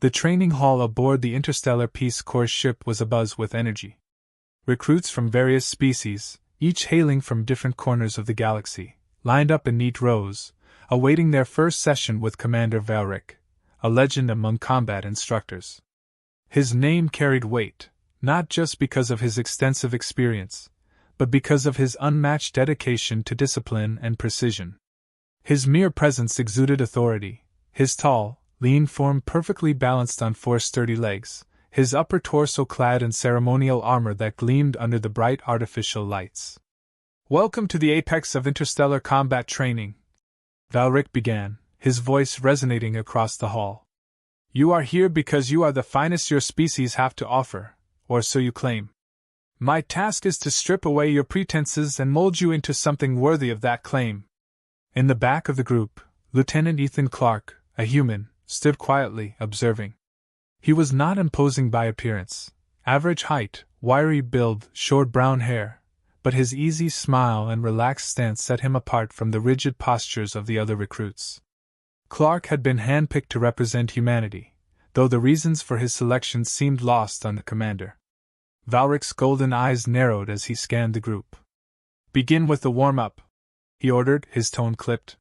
The training hall aboard the interstellar Peace Corps ship was abuzz with energy. Recruits from various species, each hailing from different corners of the galaxy, lined up in neat rows, awaiting their first session with Commander Valric, a legend among combat instructors. His name carried weight, not just because of his extensive experience, but because of his unmatched dedication to discipline and precision. His mere presence exuded authority, his tall, lean form perfectly balanced on four sturdy legs, his upper torso clad in ceremonial armor that gleamed under the bright artificial lights. "Welcome to the apex of interstellar combat training," Valric began, his voice resonating across the hall. "You are here because you are the finest your species have to offer, or so you claim. My task is to strip away your pretenses and mold you into something worthy of that claim." In the back of the group, Lieutenant Ethan Clark, a human, stood quietly, observing. He was not imposing by appearance, average height, wiry build, short brown hair, but his easy smile and relaxed stance set him apart from the rigid postures of the other recruits. Clark had been handpicked to represent humanity, though the reasons for his selection seemed lost on the commander. Valric's golden eyes narrowed as he scanned the group. "Begin with the warm-up," he ordered, his tone clipped.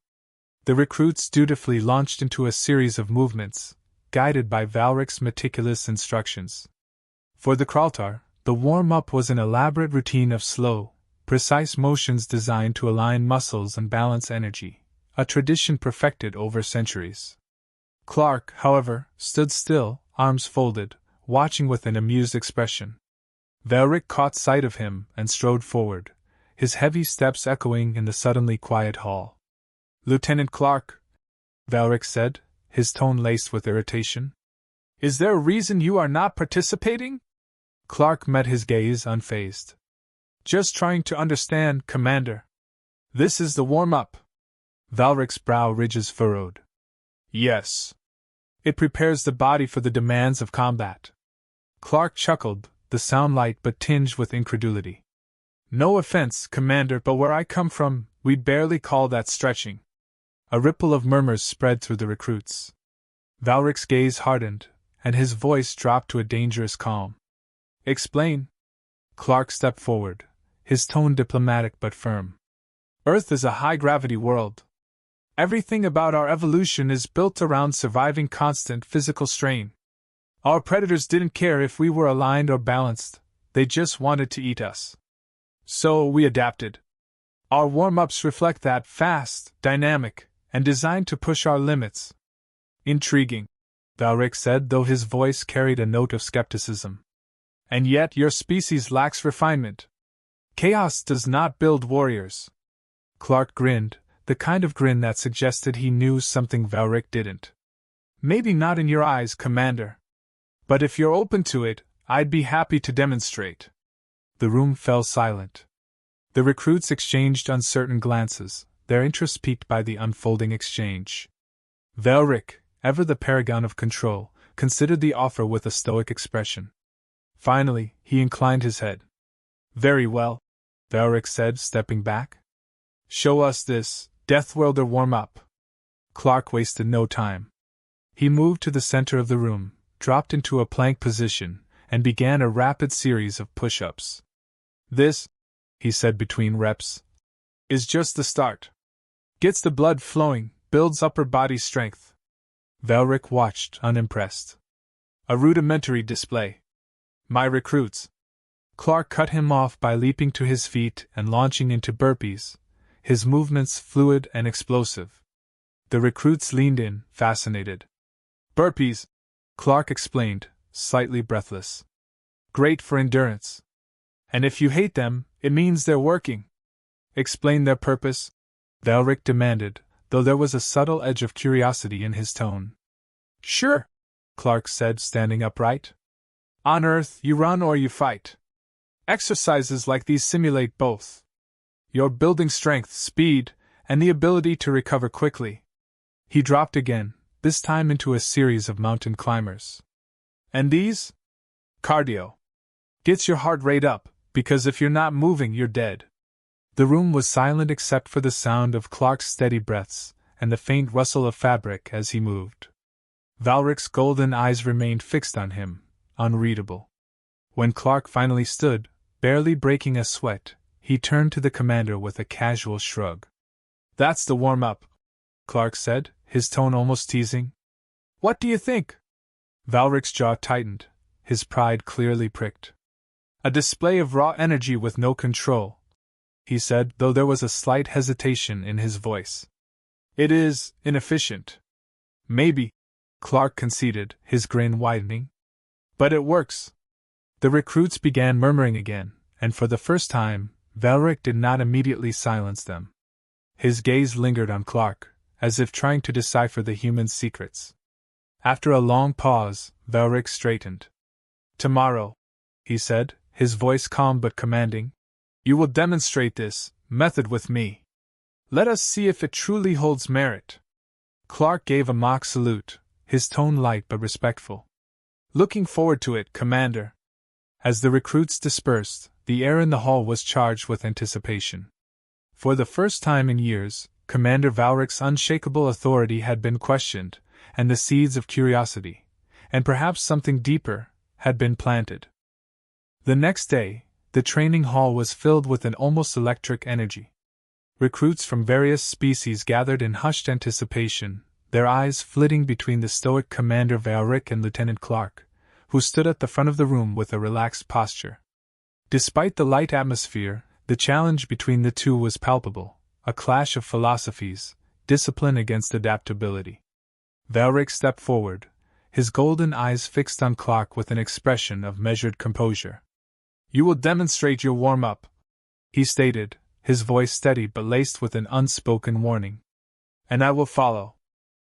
The recruits dutifully launched into a series of movements, guided by Valric's meticulous instructions. For the Kraltar, the warm-up was an elaborate routine of slow, precise motions designed to align muscles and balance energy, a tradition perfected over centuries. Clark, however, stood still, arms folded, watching with an amused expression. Valric caught sight of him and strode forward, his heavy steps echoing in the suddenly quiet hall. "Lieutenant Clark," Valric said, his tone laced with irritation. "Is there a reason you are not participating?" Clark met his gaze unfazed. "Just trying to understand, Commander. This is the warm-up." Valric's brow ridges furrowed. "Yes. It prepares the body for the demands of combat." Clark chuckled, the sound light but tinged with incredulity. "No offense, Commander, but where I come from, we'd barely call that stretching." A ripple of murmurs spread through the recruits. Valric's gaze hardened, and his voice dropped to a dangerous calm. "Explain." Clark stepped forward, his tone diplomatic but firm. "Earth is a high-gravity world. Everything about our evolution is built around surviving constant physical strain. Our predators didn't care if we were aligned or balanced, they just wanted to eat us. So we adapted. Our warm-ups reflect that, fast, dynamic, and designed to push our limits." "Intriguing," Valric said, though his voice carried a note of skepticism. "And yet your species lacks refinement. Chaos does not build warriors." Clark grinned, the kind of grin that suggested he knew something Valric didn't. "Maybe not in your eyes, Commander. But if you're open to it, I'd be happy to demonstrate." The room fell silent. The recruits exchanged uncertain glances, their interest piqued by the unfolding exchange. Valric, ever the paragon of control, considered the offer with a stoic expression. Finally, he inclined his head. "Very well," Valric said, stepping back. "Show us this Deathworlder warm-up." Clark wasted no time. He moved to the center of the room, dropped into a plank position, and began a rapid series of push-ups. "This," he said between reps, "is just the start. Gets the blood flowing, builds upper body strength." Valric watched, unimpressed. "A rudimentary display. My recruits." Clark cut him off by leaping to his feet and launching into burpees, his movements fluid and explosive. The recruits leaned in, fascinated. "Burpees," Clark explained, slightly breathless. "Great for endurance. And if you hate them, it means they're working." "Explain their purpose?" Valric demanded, though there was a subtle edge of curiosity in his tone. "Sure," Clark said, standing upright. "On Earth, you run or you fight. Exercises like these simulate both. You're building strength, speed, and the ability to recover quickly." He dropped again, this time into a series of mountain climbers. "And these? Cardio. Gets your heart rate up, because if you're not moving, you're dead." The room was silent except for the sound of Clark's steady breaths and the faint rustle of fabric as he moved. Valric's golden eyes remained fixed on him, unreadable. When Clark finally stood, barely breaking a sweat, he turned to the commander with a casual shrug. "That's the warm-up," Clark said, his tone almost teasing. "What do you think?" Valric's jaw tightened, his pride clearly pricked. "A display of raw energy with no control," he said, though there was a slight hesitation in his voice. "It is inefficient." "Maybe," Clark conceded, his grin widening. "But it works." The recruits began murmuring again, and for the first time, Valric did not immediately silence them. His gaze lingered on Clark, as if trying to decipher the human's secrets. After a long pause, Valric straightened. "Tomorrow," he said, his voice calm but commanding, "you will demonstrate this method with me. Let us see if it truly holds merit." Clark gave a mock salute, his tone light but respectful. "Looking forward to it, Commander." As the recruits dispersed, the air in the hall was charged with anticipation. For the first time in years, Commander Valric's unshakable authority had been questioned, and the seeds of curiosity, and perhaps something deeper, had been planted. The next day, the training hall was filled with an almost electric energy. Recruits from various species gathered in hushed anticipation, their eyes flitting between the stoic Commander Valric and Lieutenant Clark, who stood at the front of the room with a relaxed posture. Despite the light atmosphere, the challenge between the two was palpable, a clash of philosophies, discipline against adaptability. Valric stepped forward, his golden eyes fixed on Clark with an expression of measured composure. "You will demonstrate your warm-up," he stated, his voice steady but laced with an unspoken warning. "And I will follow.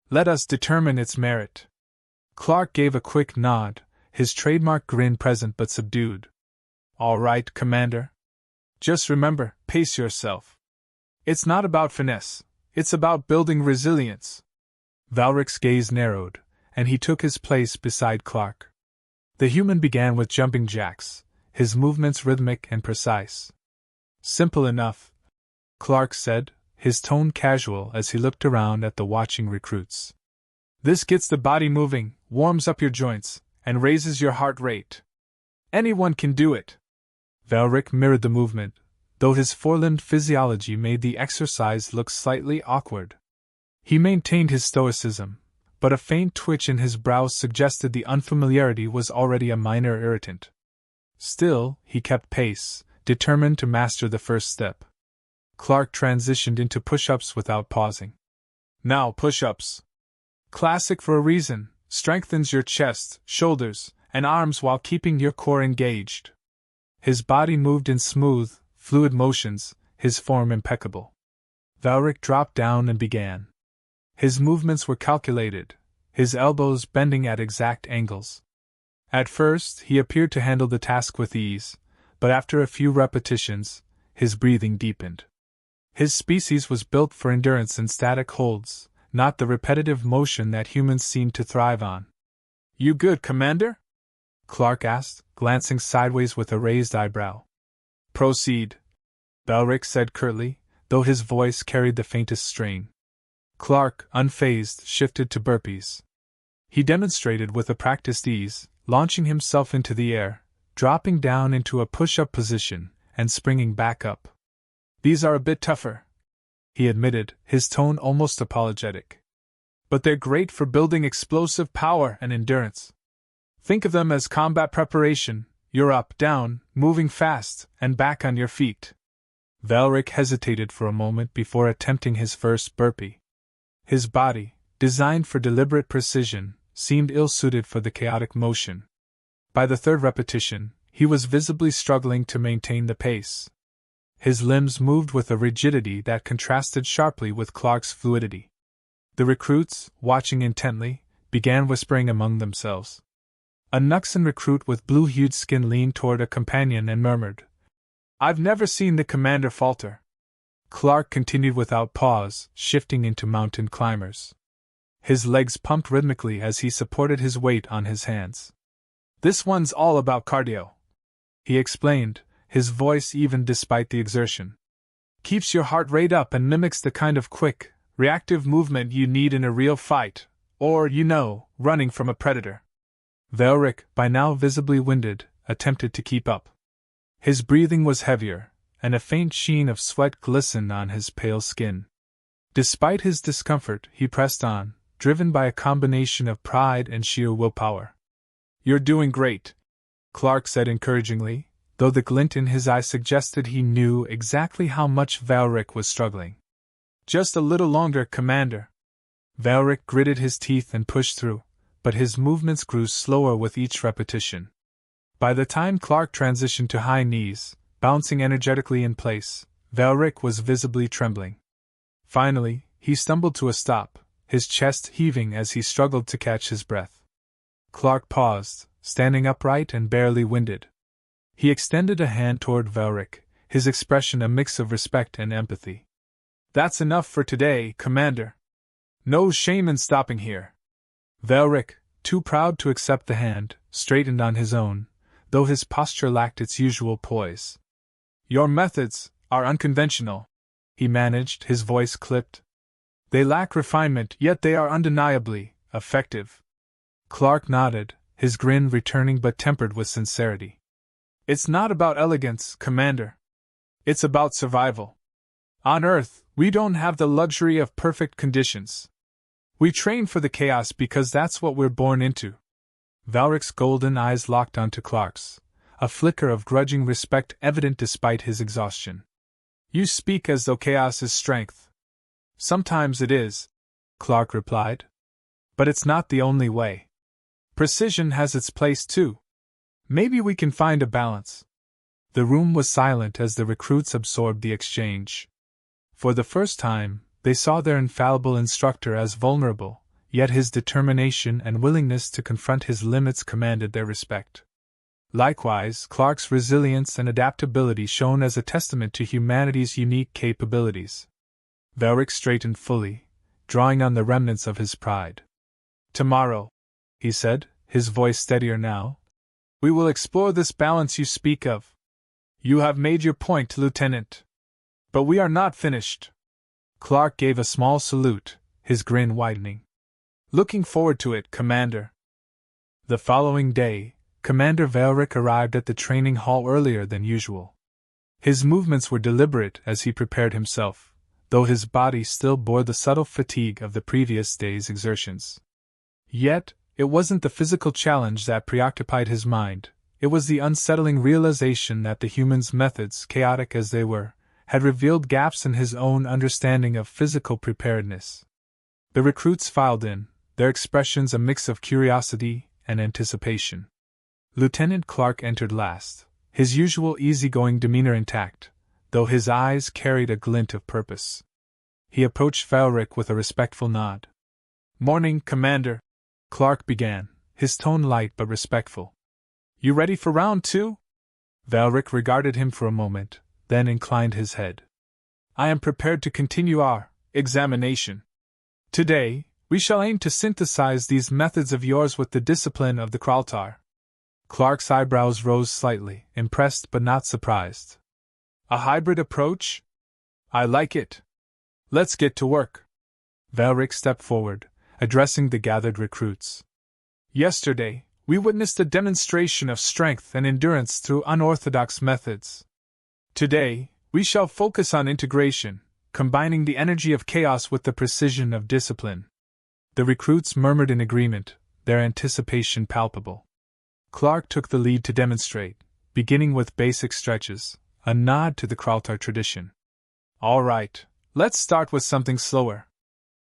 Let us determine its merit." Clark gave a quick nod, his trademark grin present but subdued. "All right, Commander. Just remember, pace yourself. It's not about finesse, it's about building resilience." Valric's gaze narrowed, and he took his place beside Clark. The human began with jumping jacks, his movements rhythmic and precise. "Simple enough," Clark said, his tone casual as he looked around at the watching recruits. "This gets the body moving, warms up your joints, and raises your heart rate. Anyone can do it." Valric mirrored the movement, though his four-limbed physiology made the exercise look slightly awkward. He maintained his stoicism, but a faint twitch in his brows suggested the unfamiliarity was already a minor irritant. Still, he kept pace, determined to master the first step. Clark transitioned into push-ups without pausing. "Now push-ups. Classic for a reason, strengthens your chest, shoulders, and arms while keeping your core engaged." His body moved in smooth, fluid motions, his form impeccable. Valric dropped down and began. His movements were calculated, his elbows bending at exact angles. At first, he appeared to handle the task with ease, but after a few repetitions, his breathing deepened. His species was built for endurance and static holds, not the repetitive motion that humans seem to thrive on. "You good, Commander?" Clark asked, glancing sideways with a raised eyebrow. "Proceed," Valric said curtly, though his voice carried the faintest strain. Clark, unfazed, shifted to burpees. He demonstrated with a practiced ease, launching himself into the air, dropping down into a push-up position, and springing back up. "These are a bit tougher," he admitted, his tone almost apologetic. "But they're great for building explosive power and endurance. Think of them as combat preparation. You're up, down, moving fast, and back on your feet." Valric hesitated for a moment before attempting his first burpee. His body, designed for deliberate precision, seemed ill-suited for the chaotic motion. By the third repetition, he was visibly struggling to maintain the pace. His limbs moved with a rigidity that contrasted sharply with Clark's fluidity. The recruits, watching intently, began whispering among themselves. A Nuxan recruit with blue-hued skin leaned toward a companion and murmured, "I've never seen the commander falter." Clark continued without pause, shifting into mountain climbers. His legs pumped rhythmically as he supported his weight on his hands. "This one's all about cardio," he explained, his voice even despite the exertion. "Keeps your heart rate up and mimics the kind of quick, reactive movement you need in a real fight, Or, running from a predator. Valric, by now visibly winded, attempted to keep up. His breathing was heavier, and a faint sheen of sweat glistened on his pale skin. Despite his discomfort, he pressed on, driven by a combination of pride and sheer willpower. "You're doing great," Clark said encouragingly, though the glint in his eye suggested he knew exactly how much Valric was struggling. "Just a little longer, Commander." Valric gritted his teeth and pushed through, but his movements grew slower with each repetition. By the time Clark transitioned to high knees, bouncing energetically in place, Valric was visibly trembling. Finally, he stumbled to a stop, his chest heaving as he struggled to catch his breath. Clark paused, standing upright and barely winded. He extended a hand toward Valric, his expression a mix of respect and empathy. "That's enough for today, Commander. No shame in stopping here." Valric, too proud to accept the hand, straightened on his own, though his posture lacked its usual poise. "Your methods are unconventional," he managed, his voice clipped. "They lack refinement, yet they are undeniably effective." Clark nodded, his grin returning but tempered with sincerity. "It's not about elegance, Commander. It's about survival. On Earth, we don't have the luxury of perfect conditions. We train for the chaos because that's what we're born into." Valric's golden eyes locked onto Clark's, a flicker of grudging respect evident despite his exhaustion. "You speak as though chaos is strength." "Sometimes it is," Clark replied. "But it's not the only way. Precision has its place too. Maybe we can find a balance." The room was silent as the recruits absorbed the exchange. For the first time, they saw their infallible instructor as vulnerable, yet his determination and willingness to confront his limits commanded their respect. Likewise, Clark's resilience and adaptability shone as a testament to humanity's unique capabilities. Valric straightened fully, drawing on the remnants of his pride. "Tomorrow," he said, his voice steadier now, "we will explore this balance you speak of. You have made your point, Lieutenant. But we are not finished." Clark gave a small salute, his grin widening. "Looking forward to it, Commander." The following day, Commander Valric arrived at the training hall earlier than usual. His movements were deliberate as he prepared himself, though his body still bore the subtle fatigue of the previous day's exertions. Yet, it wasn't the physical challenge that preoccupied his mind, it was the unsettling realization that the humans' methods, chaotic as they were, had revealed gaps in his own understanding of physical preparedness. The recruits filed in, their expressions a mix of curiosity and anticipation. Lieutenant Clark entered last, his usual easygoing demeanor intact, though his eyes carried a glint of purpose. He approached Valric with a respectful nod. "Morning, Commander," Clark began, his tone light but respectful. "You ready for round 2? Valric regarded him for a moment, then inclined his head. "I am prepared to continue our examination. Today, we shall aim to synthesize these methods of yours with the discipline of the Kraltar." Clark's eyebrows rose slightly, impressed but not surprised. "A hybrid approach? I like it. Let's get to work." Valric stepped forward, addressing the gathered recruits. "Yesterday, we witnessed a demonstration of strength and endurance through unorthodox methods. Today, we shall focus on integration, combining the energy of chaos with the precision of discipline." The recruits murmured in agreement, their anticipation palpable. Clark took the lead to demonstrate, beginning with basic stretches, a nod to the Kraltar tradition. "All right, let's start with something slower.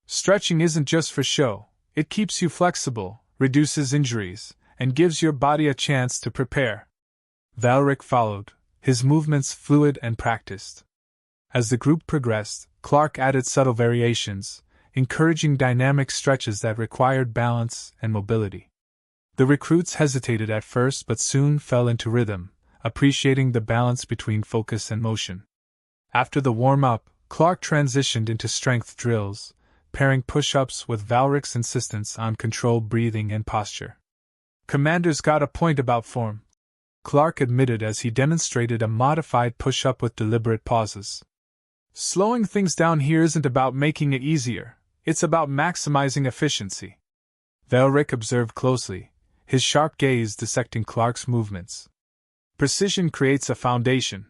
Stretching isn't just for show, it keeps you flexible, reduces injuries, and gives your body a chance to prepare." Valric followed, his movements fluid and practiced. As the group progressed, Clark added subtle variations, encouraging dynamic stretches that required balance and mobility. The recruits hesitated at first but soon fell into rhythm, appreciating the balance between focus and motion. After the warm-up, Clark transitioned into strength drills, pairing push-ups with Valric's insistence on controlled breathing and posture. "Commander's got a point about form," Clark admitted as he demonstrated a modified push-up with deliberate pauses. "Slowing things down here isn't about making it easier, it's about maximizing efficiency. Valric observed closely, his sharp gaze dissecting Clark's movements. Precision creates a foundation,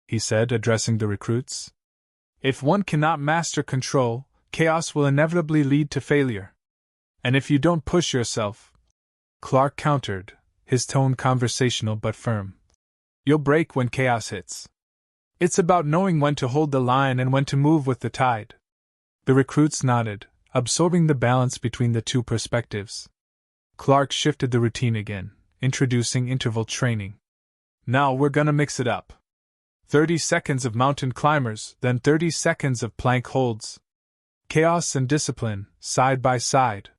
he said, addressing the recruits. If one cannot master control, chaos will inevitably lead to failure. And if you don't push yourself, Clark countered, his tone conversational but firm, you'll break when chaos hits. It's about knowing when to hold the line and when to move with the tide. The recruits nodded, absorbing the balance between the two perspectives. Clark shifted the routine again, introducing interval training. Now we're gonna mix it up. 30 seconds of mountain climbers, then 30 seconds of plank holds. Chaos and discipline, side by side.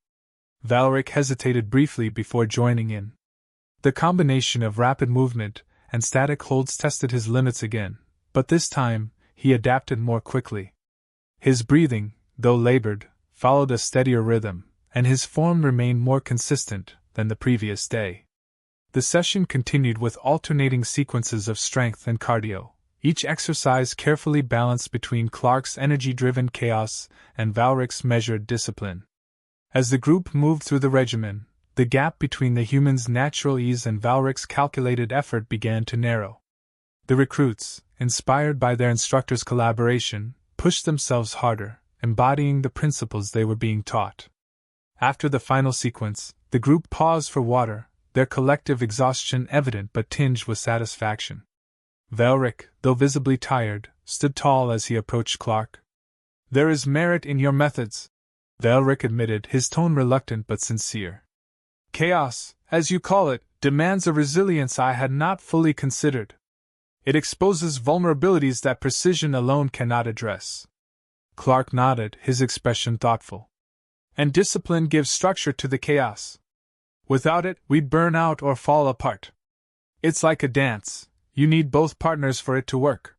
Valric hesitated briefly before joining in. The combination of rapid movement and static holds tested his limits again, but this time, he adapted more quickly. His breathing, though labored, followed a steadier rhythm, and his form remained more consistent than the previous day. The session continued with alternating sequences of strength and cardio, each exercise carefully balanced between Clark's energy-driven chaos and Valric's measured discipline. As the group moved through the regimen, the gap between the human's natural ease and Valric's calculated effort began to narrow. The recruits, inspired by their instructor's collaboration, pushed themselves harder, embodying the principles they were being taught. After the final sequence, the group paused for water, their collective exhaustion evident but tinged with satisfaction. Valric, though visibly tired, stood tall as he approached Clark. There is merit in your methods, Valric admitted, his tone reluctant but sincere. Chaos, as you call it, demands a resilience I had not fully considered. It exposes vulnerabilities that precision alone cannot address. Clark nodded, his expression thoughtful. And discipline gives structure to the chaos. Without it, we'd burn out or fall apart. It's like a dance, you need both partners for it to work.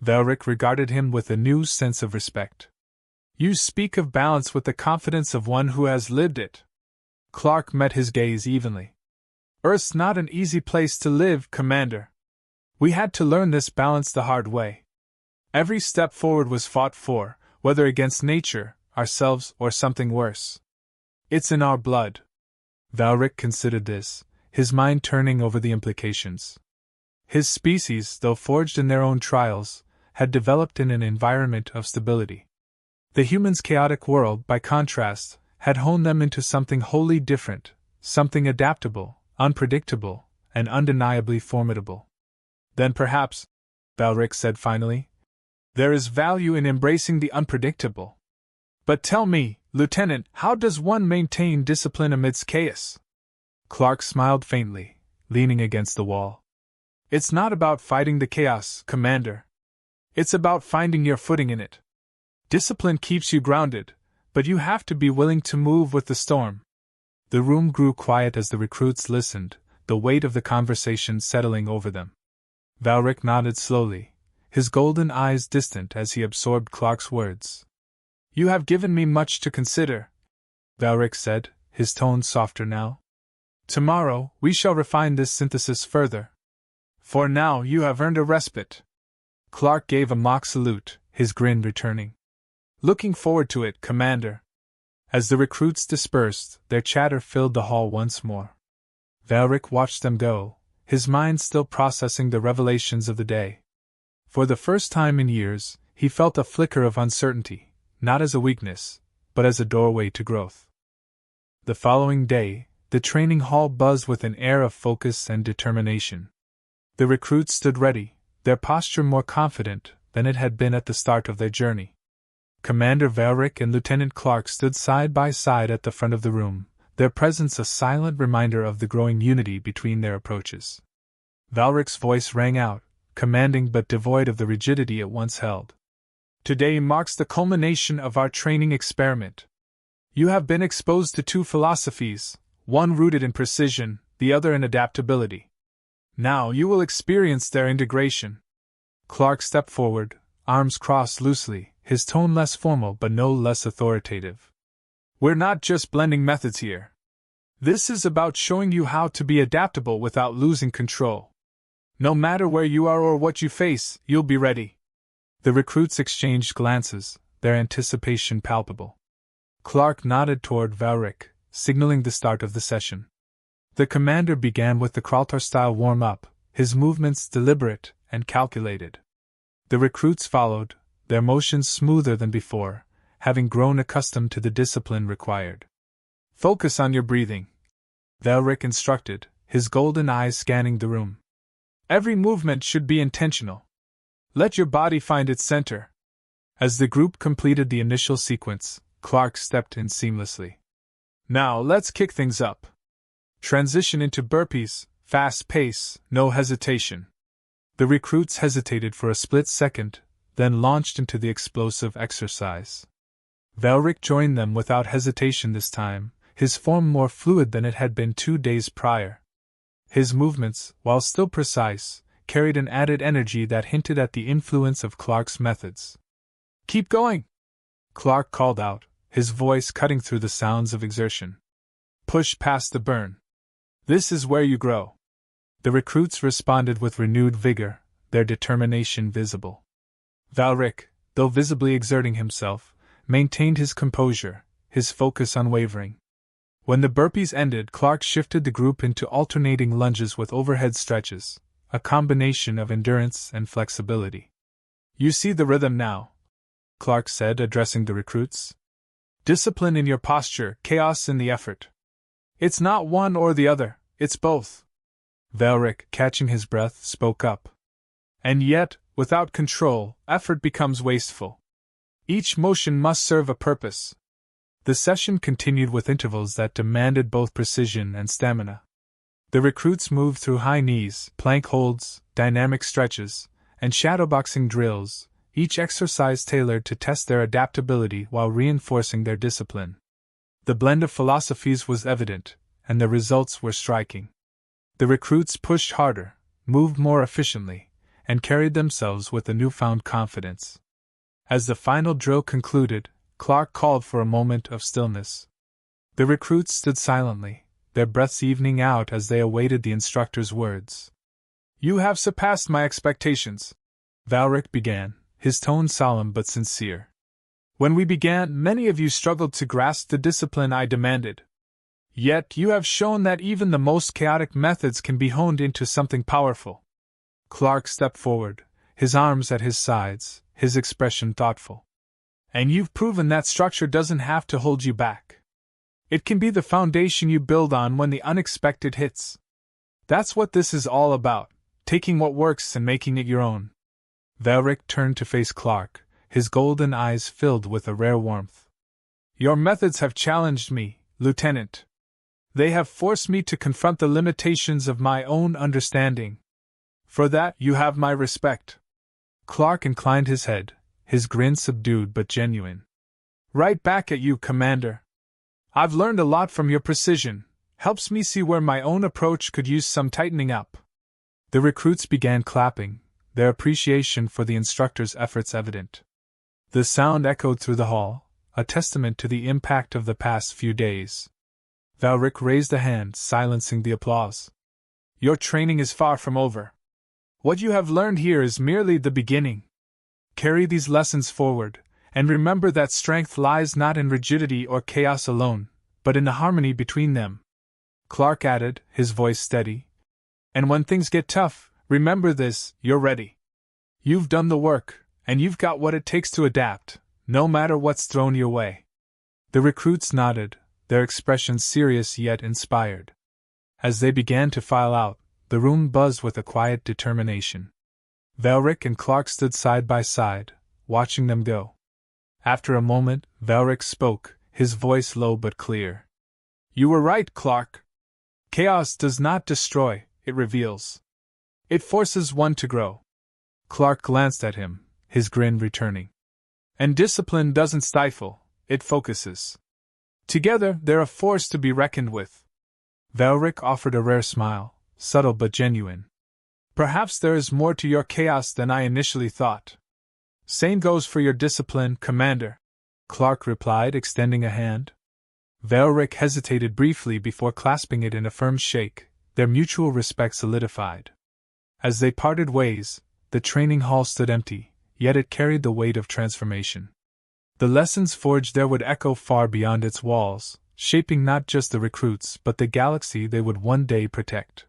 Valric regarded him with a new sense of respect. You speak of balance with the confidence of one who has lived it. Clark met his gaze evenly. Earth's not an easy place to live, Commander. We had to learn this balance the hard way. Every step forward was fought for, whether against nature, ourselves, or something worse. It's in our blood. Valric considered this, his mind turning over the implications. His species, though forged in their own trials, had developed in an environment of stability. The human's chaotic world, by contrast, had honed them into something wholly different, something adaptable, unpredictable, and undeniably formidable. Then perhaps, Valric said finally, there is value in embracing the unpredictable. But tell me, Lieutenant, how does one maintain discipline amidst chaos? Clark smiled faintly, leaning against the wall. It's not about fighting the chaos, Commander. It's about finding your footing in it. Discipline keeps you grounded, but you have to be willing to move with the storm. The room grew quiet as the recruits listened, the weight of the conversation settling over them. Valric nodded slowly, his golden eyes distant as he absorbed Clark's words. You have given me much to consider, Valric said, his tone softer now. Tomorrow, we shall refine this synthesis further. For now, you have earned a respite. Clark gave a mock salute, his grin returning. Looking forward to it, Commander. As the recruits dispersed, their chatter filled the hall once more. Valric watched them go, his mind still processing the revelations of the day. For the first time in years, he felt a flicker of uncertainty, not as a weakness, but as a doorway to growth. The following day, the training hall buzzed with an air of focus and determination. The recruits stood ready, their posture more confident than it had been at the start of their journey. Commander Valric and Lieutenant Clark stood side by side at the front of the room, their presence a silent reminder of the growing unity between their approaches. Valric's voice rang out, commanding but devoid of the rigidity it once held. Today marks the culmination of our training experiment. You have been exposed to two philosophies, one rooted in precision, the other in adaptability. Now you will experience their integration. Clark stepped forward, arms crossed loosely, his tone less formal but no less authoritative. We're not just blending methods here. This is about showing you how to be adaptable without losing control. No matter where you are or what you face, you'll be ready. The recruits exchanged glances, their anticipation palpable. Clark nodded toward Valric, signaling the start of the session. The commander began with the Kraltar-style warm-up, his movements deliberate and calculated. The recruits followed, their motions smoother than before, having grown accustomed to the discipline required. "Focus on your breathing," Velric instructed, his golden eyes scanning the room. "Every movement should be intentional. Let your body find its center." As the group completed the initial sequence, Clark stepped in seamlessly. "Now let's kick things up. Transition into burpees, fast pace, no hesitation." The recruits hesitated for a split second, then launched into the explosive exercise. Velric joined them without hesitation this time, his form more fluid than it had been 2 days prior. His movements, while still precise, carried an added energy that hinted at the influence of Clark's methods. "Keep going!" Clark called out, his voice cutting through the sounds of exertion. "Push past the burn. This is where you grow." The recruits responded with renewed vigor, their determination visible. Velric, though visibly exerting himself, maintained his composure, his focus unwavering. When the burpees ended, Clark shifted the group into alternating lunges with overhead stretches, a combination of endurance and flexibility. "You see the rhythm now," Clark said, addressing the recruits. "Discipline in your posture, chaos in the effort. It's not one or the other, it's both." Velric, catching his breath, spoke up. "And yet, without control, effort becomes wasteful. Each motion must serve a purpose." The session continued with intervals that demanded both precision and stamina. The recruits moved through high knees, plank holds, dynamic stretches, and shadowboxing drills, each exercise tailored to test their adaptability while reinforcing their discipline. The blend of philosophies was evident, and the results were striking. The recruits pushed harder, moved more efficiently, and carried themselves with a newfound confidence. As the final drill concluded, Clark called for a moment of stillness. The recruits stood silently, their breaths evening out as they awaited the instructor's words. "You have surpassed my expectations," Velric began, his tone solemn but sincere. "When we began, many of you struggled to grasp the discipline I demanded. Yet you have shown that even the most chaotic methods can be honed into something powerful." Clark stepped forward, his arms at his sides, his expression thoughtful. "And you've proven that structure doesn't have to hold you back. It can be the foundation you build on when the unexpected hits. That's what this is all about, taking what works and making it your own." Velric turned to face Clark, his golden eyes filled with a rare warmth. "Your methods have challenged me, Lieutenant. They have forced me to confront the limitations of my own understanding. For that, you have my respect." Clark inclined his head, his grin subdued but genuine. "Right back at you, Commander. I've learned a lot from your precision, helps me see where my own approach could use some tightening up." The recruits began clapping, their appreciation for the instructor's efforts evident. The sound echoed through the hall, a testament to the impact of the past few days. Velric raised a hand, silencing the applause. "Your training is far from over. What you have learned here is merely the beginning. Carry these lessons forward, and remember that strength lies not in rigidity or chaos alone, but in the harmony between them." Clark added, his voice steady. "And when things get tough, remember this, you're ready. You've done the work, and you've got what it takes to adapt, no matter what's thrown your way." The recruits nodded, their expressions serious yet inspired. As they began to file out, the room buzzed with a quiet determination. Velric and Clark stood side by side, watching them go. After a moment, Velric spoke, his voice low but clear. "You were right, Clark. Chaos does not destroy, it reveals. It forces one to grow." Clark glanced at him, his grin returning. "And discipline doesn't stifle, it focuses. Together, they're a force to be reckoned with." Velric offered a rare smile, subtle but genuine. "Perhaps there is more to your chaos than I initially thought." "Same goes for your discipline, Commander," Clark replied, extending a hand. Velric hesitated briefly before clasping it in a firm shake, their mutual respect solidified. As they parted ways, the training hall stood empty, yet it carried the weight of transformation. The lessons forged there would echo far beyond its walls, shaping not just the recruits but the galaxy they would one day protect.